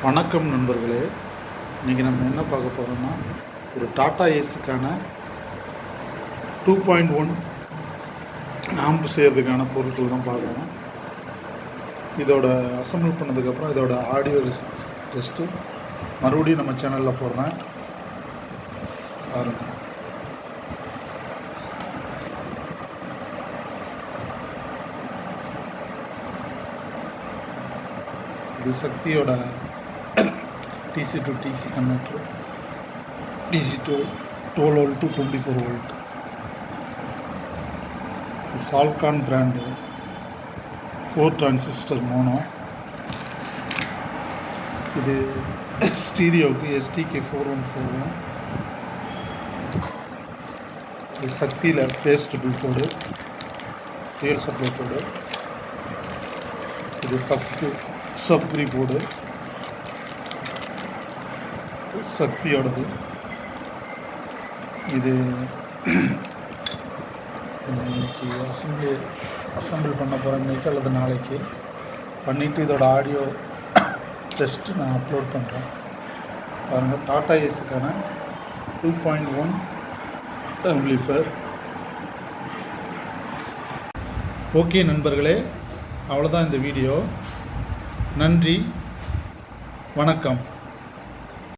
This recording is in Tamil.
வணக்கம் நண்பர்களே. இன்றைக்கி நம்ம என்ன பார்க்க போகிறோம்னா, ஒரு டாடா ஏஸுக்கான 2.1 ஆம்ப் செய்கிறதுக்கான பொருட்கள் தான் பார்க்கணும். இதோட அசம்பிள் பண்ணதுக்கப்புறம் இதோட ஆடியோ டெஸ்ட்டு மறுபடியும் நம்ம சேனலில் போடுறேன், பாருங்கள். இது சக்தியோட DC to DC converter, DC to 12 volt to 24 volt. இது சால்கான் பிராண்டு 4 டிரான்சிஸ்டர் மோனோ. இது ஸ்டீரியோவுக்கு STK4141. இது சக்தியில் பேஸ்டபிள் போர்டு, ரியல் சப்ளை போர்டு. இது சப்ரி போர்டு சக்தியோடது. இது இன்னைக்கு அசம்பிள் பண்ண போகிறேன், இன்னைக்கு அல்லது நாளைக்கு பண்ணிவிட்டு இதோட ஆடியோ டெஸ்ட்டு நான் அப்லோட் பண்ணுறேன், பாருங்கள். டாடா ஏஸுக்கான 2.1 ஆம்பிளிஃபையர். ஓகே நண்பர்களே, அவ்வளோதான் இந்த வீடியோ. நன்றி, வணக்கம்.